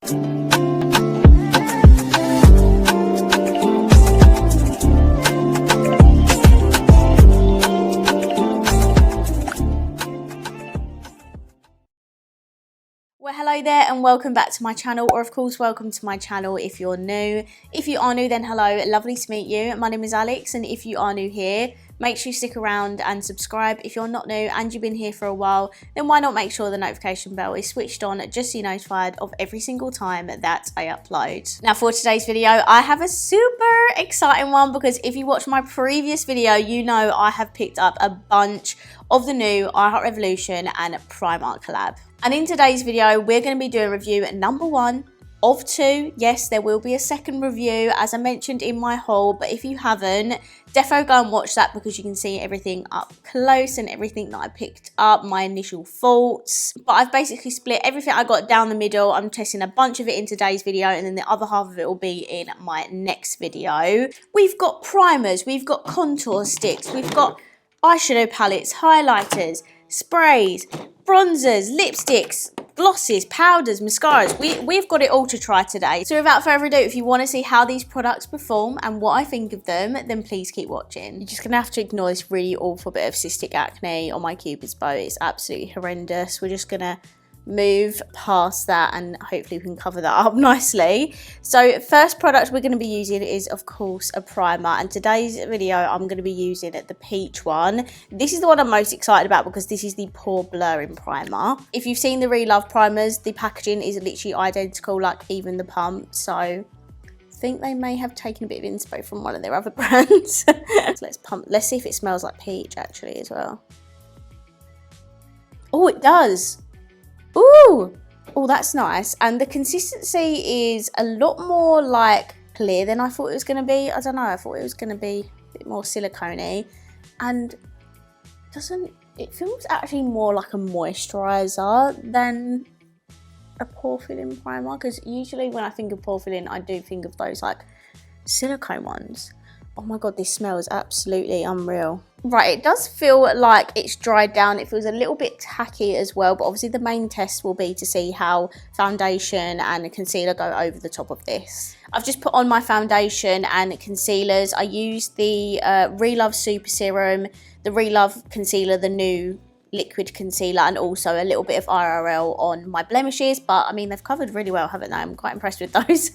Well, hello there and welcome back to my channel, or of course welcome to my channel if you're new. If you are new, then hello, lovely to meet you. My name is Alex, and if you are new here, make sure you stick around and subscribe. If you're not new and you've been here for a while, then why not make sure the notification bell is switched on just so you're notified of every single time that I upload. Now for today's video, I have a super exciting one because if you watched my previous video, you know I have picked up a bunch of the new I Heart Revolution and Primark collab. And in today's video, we're going to be doing review number 1 of 2. Yes, there will be a second review, as I mentioned in my haul, but if you haven't, defo go and watch that because you can see everything up close and everything that I picked up, my initial thoughts. But I've basically split everything I got down the middle. I'm testing a bunch of it in today's video, and then the other half of it will be in my next video. We've got primers, we've got contour sticks, we've got eyeshadow palettes, highlighters, sprays, bronzers, lipsticks, glosses, powders, mascaras. We've got it all to try today. So without further ado, if you want to see how these products perform and what I think of them, then please keep watching. You're just going to have to ignore this really awful bit of cystic acne on my cupid's bow. It's absolutely horrendous. We're just going to move past that and hopefully we can cover that up nicely. So first product we're going to be using is of course a primer, and today's video I'm going to be using the peach one. This is the one I'm most excited about because this is the pore blurring primer. If you've seen the Relove primers, the packaging is literally identical, like even the pump, so I think they may have taken a bit of inspo from one of their other brands. So let's see if it smells like peach actually as well. Oh, it does. Ooh, oh, that's nice. And the consistency is a lot more like clear than I thought it was going to be. I don't know, I thought it was going to be a bit more silicone-y. And it feels actually more like a moisturiser than a pore filling primer. Because usually when I think of pore filling, I do think of those like silicone ones. Oh my god, this smells absolutely unreal. Right, it does feel like it's dried down. It feels a little bit tacky as well, but obviously the main test will be to see how foundation and concealer go over the top of this. I've just put on my foundation and concealers. I used the Relove Super Serum, the Relove Concealer, the new liquid concealer, and also a little bit of IRL on my blemishes, but I mean they've covered really well, haven't they? I'm quite impressed with those.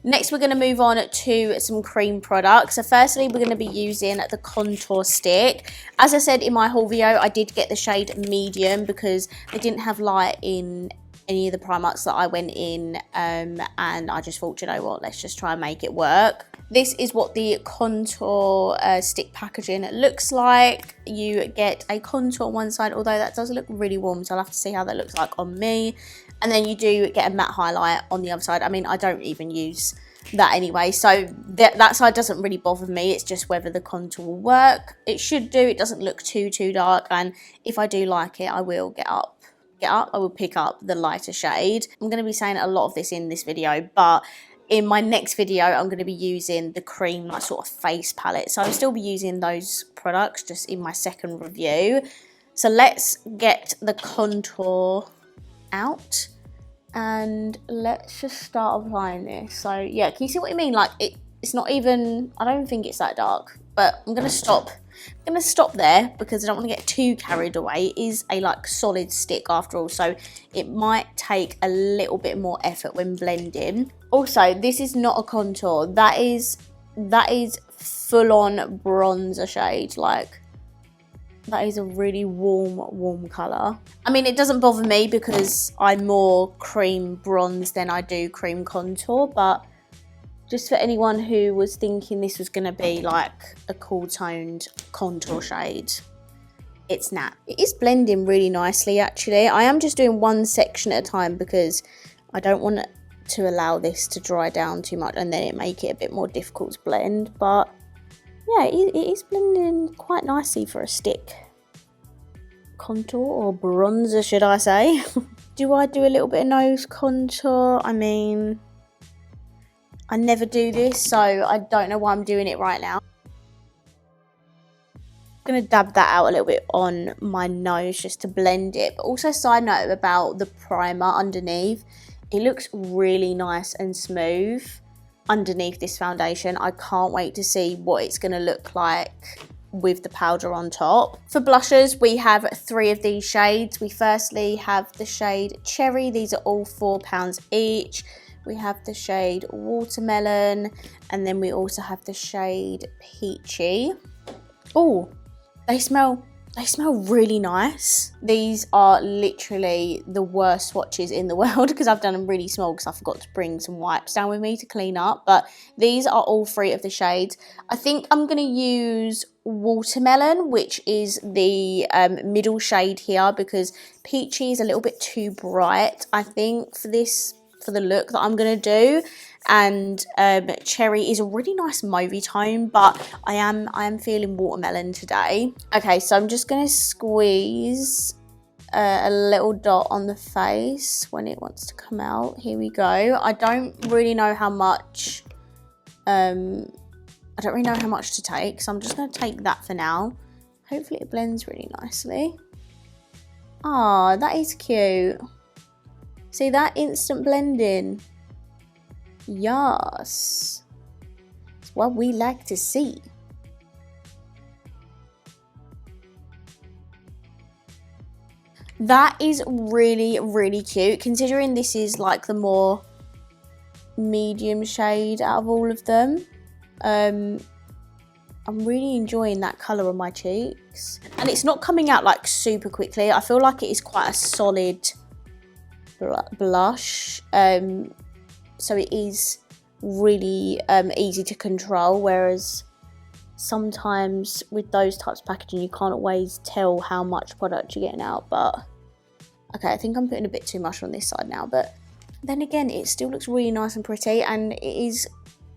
Next we're going to move on to some cream products. So firstly we're going to be using the contour stick. As I said in my haul video, I did get the shade medium because they didn't have light in any of the Primarks that I went in, and I just thought, you know what, let's just try and make it work. This is what the contour stick packaging looks like. You get a contour on one side, although that does look really warm, so I'll have to see how that looks like on me. And then you do get a matte highlight on the other side. I mean, I don't even use that anyway, so that side doesn't really bother me. It's just whether the contour will work. It should do. It doesn't look too dark, and if I do like it, I will I will pick up the lighter shade. I'm going to be saying a lot of this in this video, but in my next video I'm going to be using the cream like sort of face palette, so I'll still be using those products just in my second review. So let's get the contour out and let's just start applying this. So yeah, can you see what I mean? Like it's not even, I don't think it's that dark, but I'm going to stop there because I don't want to get too carried away. It is a like solid stick after all, so it might take a little bit more effort when blending. Also, this is not a contour, that is full-on bronzer shade. Like that is a really warm colour. I mean, it doesn't bother me because I'm more cream bronze than I do cream contour, but just for anyone who was thinking this was going to be like a cool toned contour shade, it's not. It is blending really nicely actually. I am just doing one section at a time because I don't want to allow this to dry down too much and then it make it a bit more difficult to blend. But yeah, it is blending quite nicely for a stick. Contour or bronzer, should I say. Do I do a little bit of nose contour? I mean, I never do this, so I don't know why I'm doing it right now. I'm going to dab that out a little bit on my nose just to blend it. But also, side note about the primer underneath, It looks really nice and smooth underneath this foundation. I can't wait to see what it's going to look like with the powder on top. For blushes, we have 3 of these shades. We firstly have the shade Cherry. These are all £4 each. We have the shade Watermelon, and then we also have the shade Peachy. Oh, they smell really nice. These are literally the worst swatches in the world because I've done them really small because I forgot to bring some wipes down with me to clean up. But these are all 3 of the shades. I think I'm going to use Watermelon, which is the middle shade here, because Peachy is a little bit too bright, I think, for the look that I'm going to do. And Cherry is a really nice mauvey tone, but I am feeling Watermelon today. Okay, so I'm just going to squeeze a little dot on the face when it wants to come out. Here we go. I don't really know how much to take, so I'm just going to take that for now. Hopefully it blends really nicely. Ah, that is cute. See that instant blending? Yes, it's what we like to see. That is really, really cute, considering this is like the more medium shade out of all of them. I'm really enjoying that colour on my cheeks, and it's not coming out like super quickly. I feel like it is quite a solid blush, so it is really easy to control, whereas sometimes with those types of packaging you can't always tell how much product you're getting out. But okay, I think I'm putting a bit too much on this side now, but then again it still looks really nice and pretty, and it is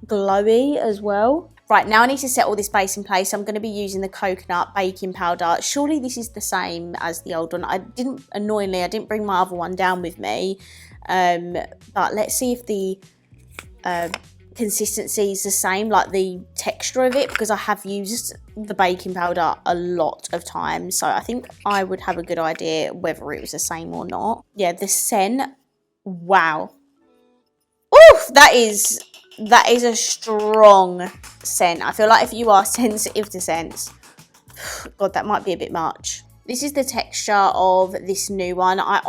glowy as well. Right, now I need to set all this base in place. I'm going to be using the coconut baking powder. Surely this is the same as the old one. Annoyingly, I didn't bring my other one down with me. But let's see if the consistency is the same, like the texture of it, because I have used the baking powder a lot of times. So I think I would have a good idea whether it was the same or not. Yeah, the scent, wow. Oof, that is a strong scent. I feel like if you are sensitive to scents, God, that might be a bit much. This is the texture of this new one. I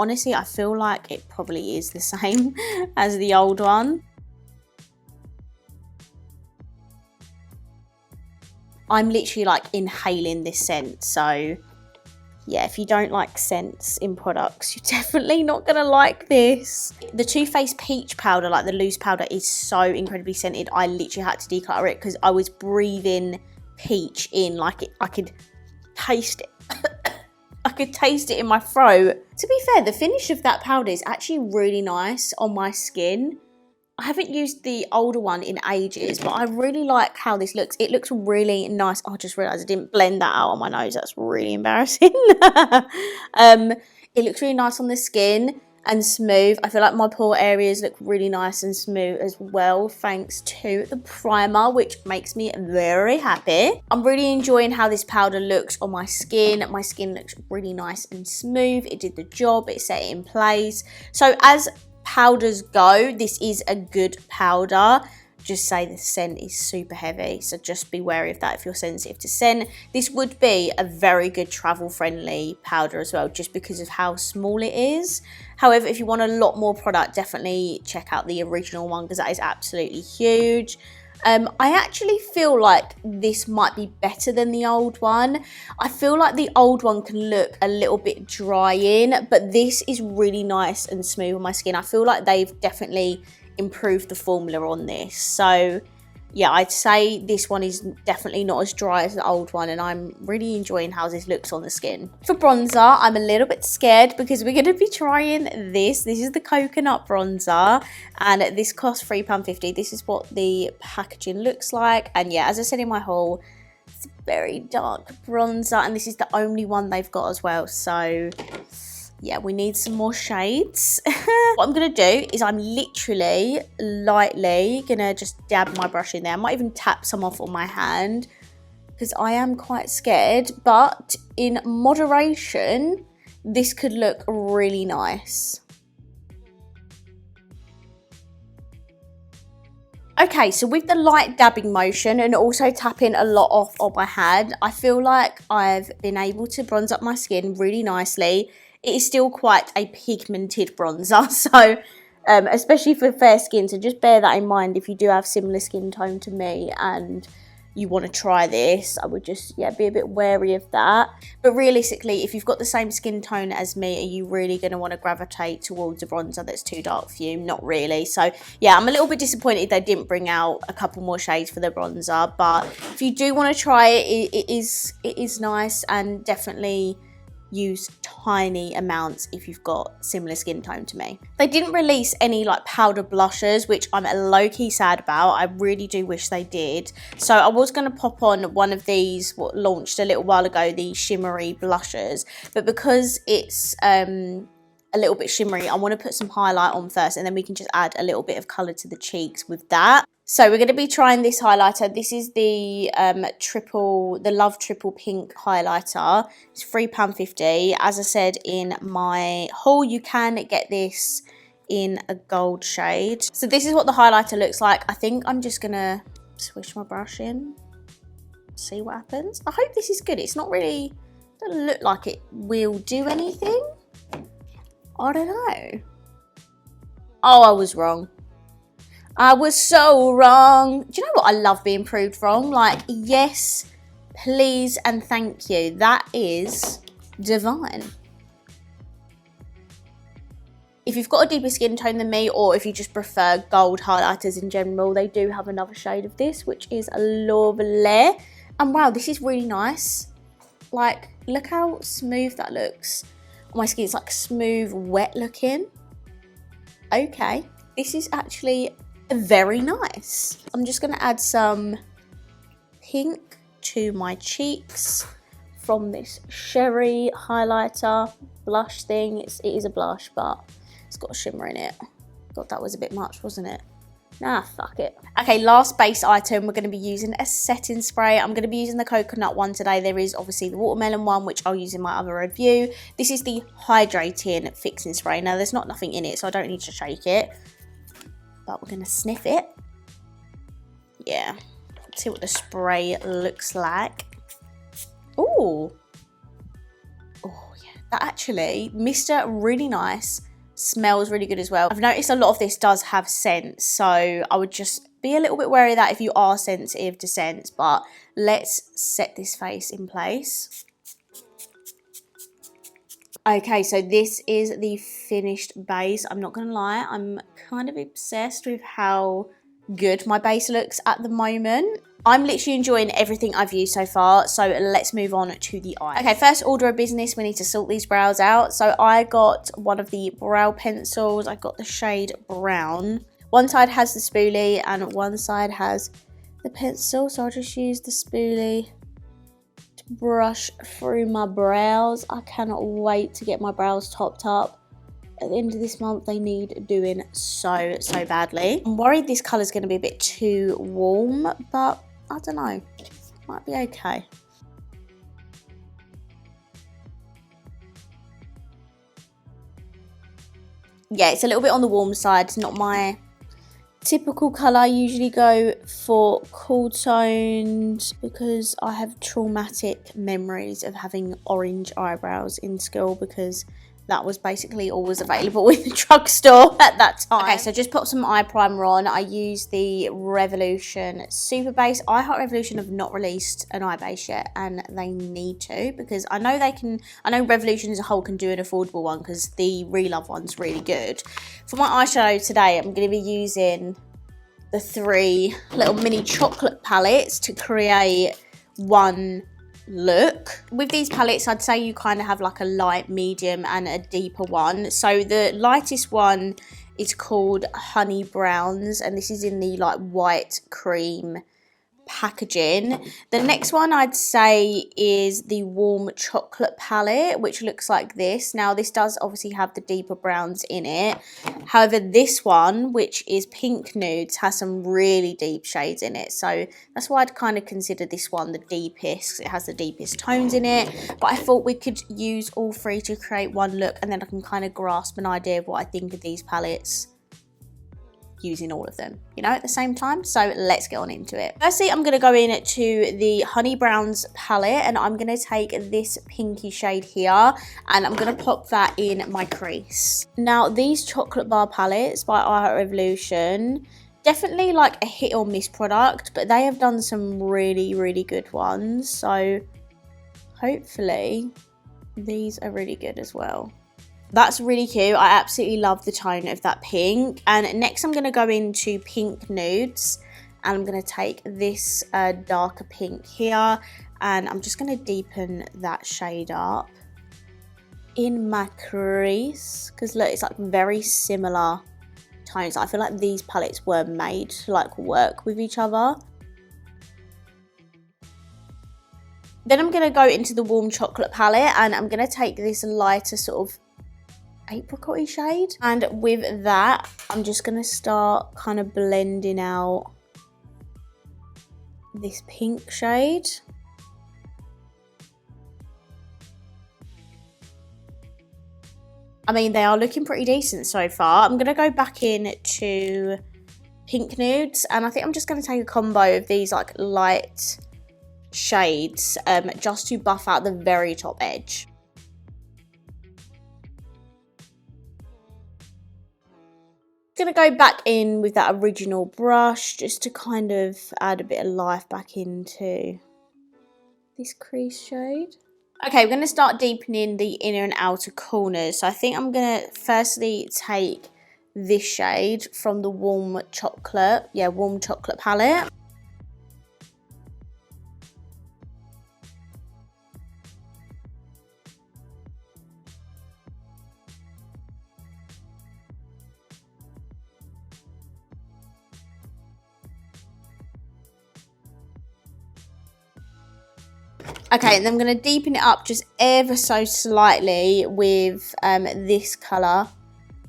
feel like it probably is the same as the old one. I'm literally like inhaling this scent, so yeah, if you don't like scents in products, you're definitely not going to like this. The Too Faced Peach powder, like the loose powder, is so incredibly scented. I literally had to declutter it because I was breathing peach in, like I could taste it. I could taste it in my throat. To be fair, the finish of that powder is actually really nice on my skin. I haven't used the older one in ages, but I really like how this looks. It looks really nice. Oh, I just realised I didn't blend that out on my nose. That's really embarrassing. It looks really nice on the skin and smooth. I feel like my pore areas look really nice and smooth as well, thanks to the primer, which makes me very happy. I'm really enjoying how this powder looks on my skin. My skin looks really nice and smooth. It did the job. It set it in place. So as powders go, this is a good powder. Just say the scent is super heavy, so just be wary of that if you're sensitive to scent. This would be a very good travel friendly powder as well, just because of how small it is. However, if you want a lot more product, definitely check out the original one, because that is absolutely huge. I actually feel like this might be better than the old one. I feel like the old one can look a little bit drying, but this is really nice and smooth on my skin. I feel like they've definitely improved the formula on this. So yeah, I'd say this one is definitely not as dry as the old one, and I'm really enjoying how this looks on the skin. For bronzer, I'm a little bit scared because we're going to be trying this. This is the coconut bronzer, and this costs £3.50. This is what the packaging looks like, and yeah, as I said in my haul, it's a very dark bronzer, and this is the only one they've got as well. So yeah, we need some more shades. What I'm going to do is I'm literally lightly going to just dab my brush in there. I might even tap some off on my hand because I am quite scared. But in moderation, this could look really nice. Okay, so with the light dabbing motion and also tapping a lot off on my hand, I feel like I've been able to bronze up my skin really nicely. It is still quite a pigmented bronzer, so especially for fair skin, so just bear that in mind if you do have similar skin tone to me and you want to try this. I would just, yeah, be a bit wary of that. But realistically, if you've got the same skin tone as me, are you really going to want to gravitate towards a bronzer that's too dark for you? Not really. So yeah, I'm a little bit disappointed they didn't bring out a couple more shades for the bronzer, but if you do want to try it, it is nice, and definitely use tiny amounts if you've got similar skin tone to me. They didn't release any like powder blushers, which I'm low-key sad about. I really do wish they did. So I was going to pop on one of these, what launched a little while ago, the shimmery blushers, but because it's a little bit shimmery, I want to put some highlight on first, and then we can just add a little bit of colour to the cheeks with that. So we're going to be trying this highlighter. This is the Love Triple Pink highlighter. It's £3.50. As I said in my haul, you can get this in a gold shade. So this is what the highlighter looks like. I think I'm just going to swish my brush in, see what happens. I hope this is good. It's not really, doesn't look like it will do anything. I don't know. Oh, I was wrong. I was so wrong. Do you know what? I love being proved wrong. Like, yes, please, and thank you. That is divine. If you've got a deeper skin tone than me, or if you just prefer gold highlighters in general, they do have another shade of this, which is lovely. And wow, this is really nice. Like, look how smooth that looks. My skin's like smooth, wet looking. Okay, this is actually very nice. I'm just going to add some pink to my cheeks from this Sherry highlighter blush thing. It is a blush, but it's got a shimmer in it. Thought that was a bit much, wasn't it? Nah, fuck it. Okay, last base item, we're going to be using a setting spray. I'm going to be using the coconut one today. There is obviously the watermelon one, which I'll use in my other review. This is the hydrating fixing spray. Now, there's not nothing in it, so I don't need to shake it. But we're going to sniff it. Yeah. Let's see what the spray looks like. Ooh. Oh, yeah. That actually, Mr. Really Nice, smells really good as well. I've noticed a lot of this does have scent, so I would just be a little bit wary of that if you are sensitive to scents. But let's set this face in place. Okay, so this is the finished base. I'm not gonna lie, I'm kind of obsessed with how good my base looks at the moment. I'm literally enjoying everything I've used so far, so let's move on to the eye. Okay, first order of business, we need to sort these brows out. So I got one of the brow pencils. I got the shade brown. One side has the spoolie and one side has the pencil, so I'll just use the spoolie to brush through my brows. I cannot wait to get my brows topped up. At the end of this month, they need doing so badly. I'm worried this colour is going to be a bit too warm, but I don't know. Might be okay. Yeah, it's a little bit on the warm side. It's not my typical colour. I usually go for cool toned because I have traumatic memories of having orange eyebrows in school, because that was basically always available in the drugstore at that time. Okay, so just put some eye primer on. I use the Revolution Super Base. I Heart Revolution have not released an eye base yet, and they need to, because I know they can. I know Revolution as a whole can do an affordable one, because the Relove one's really good. For my eyeshadow today, I'm going to be using the 3 little mini chocolate palettes to create one look. With these palettes, I'd say you kind of have like a light, medium and a deeper one. So the lightest one is called Honey Browns, and this is in the like white cream packaging. The next one I'd say is the Warm Chocolate palette, which looks like this. Now this does obviously have the deeper browns in it. However, this one, which is Pink Nudes, has some really deep shades in it. So that's why I'd kind of consider this one the deepest. It has the deepest tones in it. But I thought we could use all 3 to create one look, and then I can kind of grasp an idea of what I think of these palettes using all of them, you know, at the same time. So let's get on into it. Firstly, I'm going to go in to the Honey Browns palette, and I'm going to take this pinky shade here, and I'm going to pop that in my crease. Now, these chocolate bar palettes by Art Revolution, definitely like a hit or miss product, but they have done some really, really good ones. So hopefully these are really good as well. That's really cute. I absolutely love the tone of that pink. And next I'm going to go into pink nudes, and I'm going to take this darker pink here, and I'm just going to deepen that shade up in my crease, because look, it's like very similar tones. I feel like these palettes were made to like work with each other. Then I'm going to go into the warm chocolate palette, and I'm going to take this lighter sort of apricot-y shade, and with that I'm just going to start kind of blending out this pink shade. I mean, they are looking pretty decent so far. I'm going to go back in to pink nudes, and I think I'm just going to take a combo of these like light shades just to buff out the very top edge. Going to go back in with that original brush just to kind of add a bit of life back into this crease shade. Okay, we're going to start deepening the inner and outer corners. So I think I'm going to firstly take this shade from the warm chocolate palette. Okay, and then I'm going to deepen it up just ever so slightly with this colour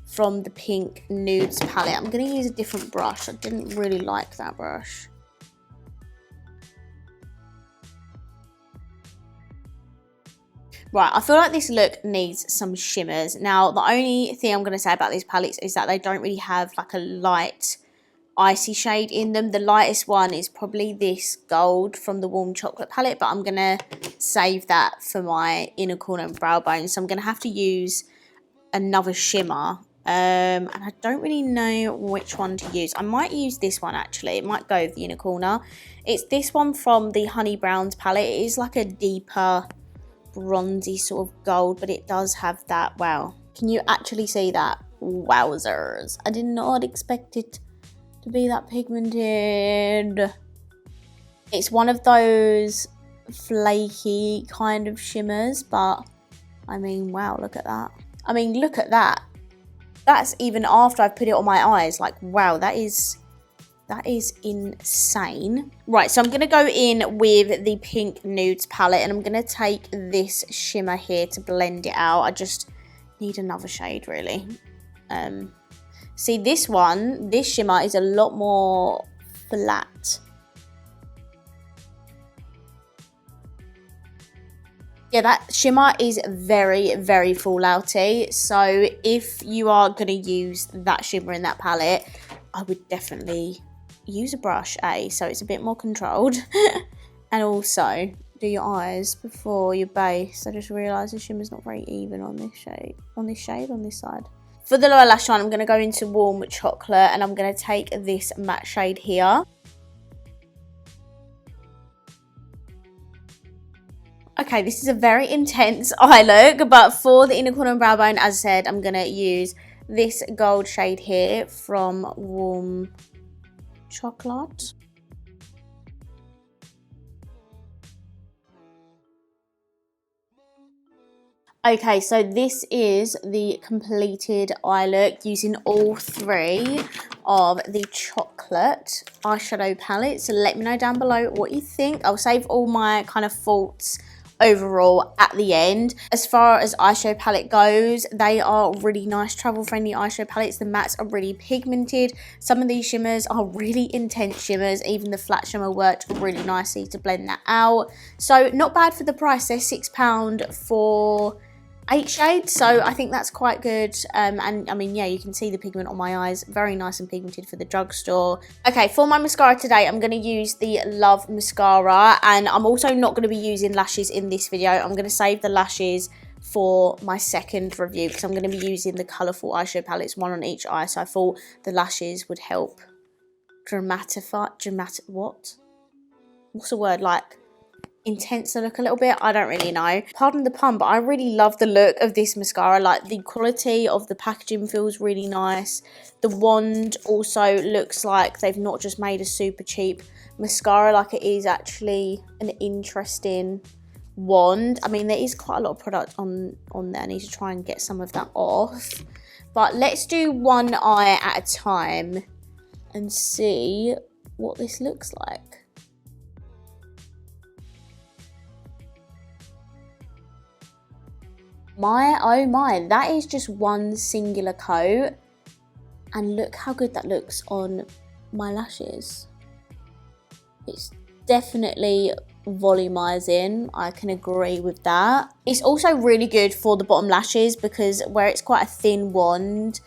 from the pink nudes palette. I'm going to use a different brush. I didn't really like that brush. Right, I feel like this look needs some shimmers. Now, the only thing I'm going to say about these palettes is that they don't really have like a light icy shade in them. The lightest one is probably this gold from the warm chocolate palette, but I'm gonna save that for my inner corner and brow bone, so I'm gonna have to use another shimmer, and I don't really know which one to use. I might use this one actually. It might go with the inner corner. It's this one from the Honey Browns palette. It is like a deeper bronzy sort of gold, but it does have that, wow, can you actually see that? Wowzers, I did not expect it to be that pigmented. It's one of those flaky kind of shimmers, but I mean, wow, look at that. I mean, look at that. That's even after I've put it on my eyes. Like, wow, that is insane. Right, so I'm going to go in with the pink nudes palette, and I'm going to take this shimmer here to blend it out. I just need another shade, really. See, this shimmer is a lot more flat. Yeah, that shimmer is very, very fallouty. So if you are going to use that shimmer in that palette, I would definitely use a brush, so it's a bit more controlled. And also do your eyes before your base. I just realised the shimmer's not very even on this shade, on this side. For the lower lash line, I'm going to go into warm chocolate, and I'm going to take this matte shade here. Okay, this is a very intense eye look, but for the inner corner and brow bone, as I said, I'm going to use this gold shade here from warm chocolate. Okay, so this is the completed eye look using all three of the chocolate eyeshadow palettes. So let me know down below what you think. I'll save all my kind of thoughts overall at the end. As far as eyeshadow palette goes, they are really nice travel friendly eyeshadow palettes. The mattes are really pigmented. Some of these shimmers are really intense shimmers. Even the flat shimmer worked really nicely to blend that out. So not bad for the price. They're £6 for 8 shades, so I think that's quite good. And I mean, yeah, you can see the pigment on my eyes, very nice and pigmented for the drugstore. Okay, for my mascara today, I'm going to use the Love mascara, and I'm also not going to be using lashes in this video. I'm going to save the lashes for my second review because I'm going to be using the colourful eyeshadow palettes, one on each eye, so I thought the lashes would help what's the word, like intense the look a little bit. I don't really know, pardon the pun, but I really love the look of this mascara. Like, the quality of the packaging feels really nice. The wand also looks like they've not just made a super cheap mascara, like it is actually an interesting wand. I mean, there is quite a lot of product on there. I need to try and get some of that off, but let's do one eye at a time and see what this looks like. My, oh my, that is just one singular coat. And look how good that looks on my lashes. It's definitely volumizing. I can agree with that. It's also really good for the bottom lashes because where it's quite a thin wand,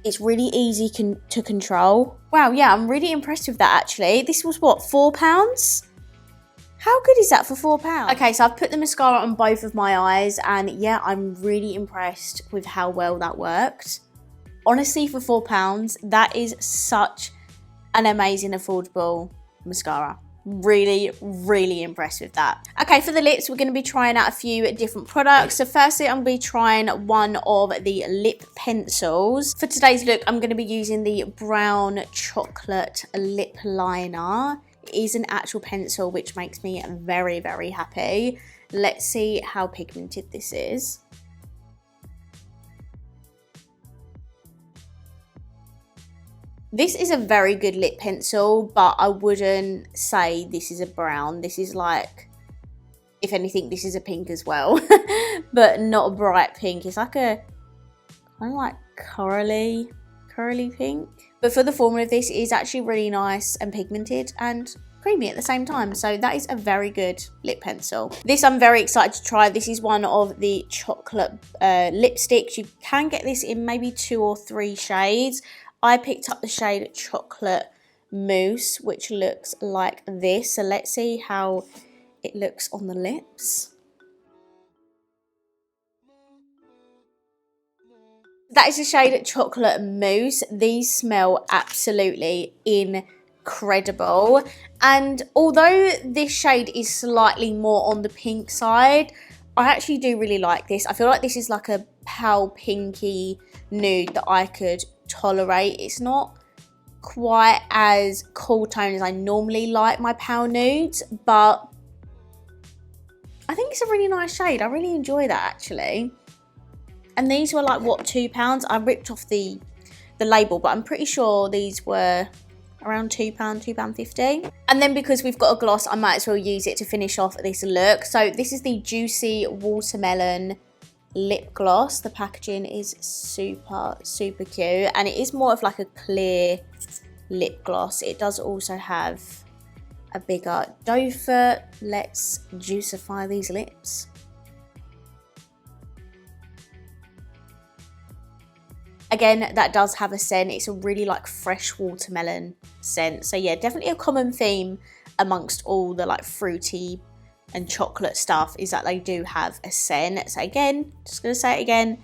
it's really easy to control. Wow, yeah, I'm really impressed with that actually. This was what, £4? How good is that for £4? Okay, so I've put the mascara on both of my eyes, and yeah, I'm really impressed with how well that worked. Honestly, for £4, that is such an amazing, affordable mascara. Really, really impressed with that. Okay, for the lips, we're going to be trying out a few different products. So firstly, I'm going to be trying one of the lip pencils. For today's look, I'm going to be using the brown chocolate lip liner. It is an actual pencil, which makes me very, very happy. Let's see how pigmented this is. This is a very good lip pencil, but I wouldn't say this is a brown. This is like, if anything, this is a pink as well, but not a bright pink. It's like a kind of like corally pink. But for the formula of this, it is actually really nice and pigmented and creamy at the same time. So that is a very good lip pencil. This I'm very excited to try. This is one of the chocolate lipsticks. You can get this in maybe 2 or 3 shades. I picked up the shade Chocolate Mousse, which looks like this. So let's see how it looks on the lips. That is the shade Chocolate Mousse. These smell absolutely incredible. And although this shade is slightly more on the pink side, I actually do really like this. I feel like this is like a pale pinky nude that I could tolerate. It's not quite as cool tone as I normally like my pale nudes, but I think it's a really nice shade. I really enjoy that actually. And these were like, what, £2? I ripped off the label, but I'm pretty sure these were around £2, £2.50. And then because we've got a gloss, I might as well use it to finish off this look. So this is the Juicy Watermelon lip gloss. The packaging is super, super cute. And it is more of like a clear lip gloss. It does also have a bigger doe foot. Let's juicify these lips. Again, that does have a scent. It's a really like fresh watermelon scent. So yeah, definitely a common theme amongst all the like fruity and chocolate stuff is that they do have a scent. So again, just gonna say it again,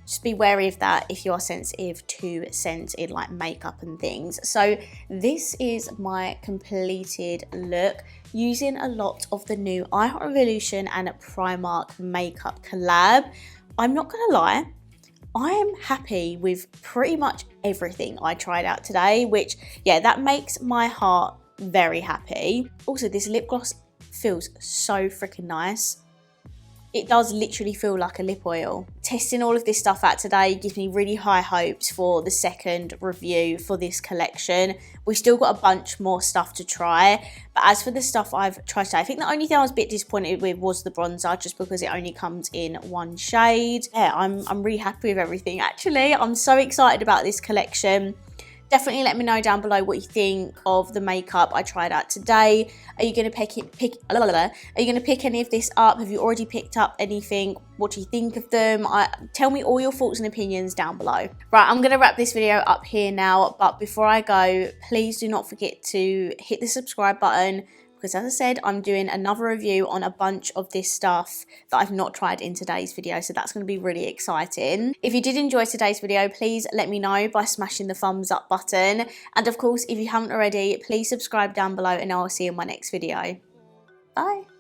just be wary of that if you are sensitive to scents in like makeup and things. So this is my completed look using a lot of the new iHeart Revolution and Primark makeup collab. I'm not gonna lie, I am happy with pretty much everything I tried out today, which, yeah, that makes my heart very happy. Also, this lip gloss feels so freaking nice. It does literally feel like a lip oil. Testing all of this stuff out today gives me really high hopes for the second review for this collection. We've still got a bunch more stuff to try. But as for the stuff I've tried today, I think the only thing I was a bit disappointed with was the bronzer, just because it only comes in 1 shade. Yeah, I'm really happy with everything, actually. I'm so excited about this collection. Definitely let me know down below what you think of the makeup I tried out today. Are you going to Are you going to pick any of this up? Have you already picked up anything? What do you think of them? Tell me all your thoughts and opinions down below. Right, I'm going to wrap this video up here now, but before I go, please do not forget to hit the subscribe button, because as I said, I'm doing another review on a bunch of this stuff that I've not tried in today's video, so that's going to be really exciting. If you did enjoy today's video, please let me know by smashing the thumbs up button. And of course, if you haven't already, please subscribe down below and I'll see you in my next video. Bye.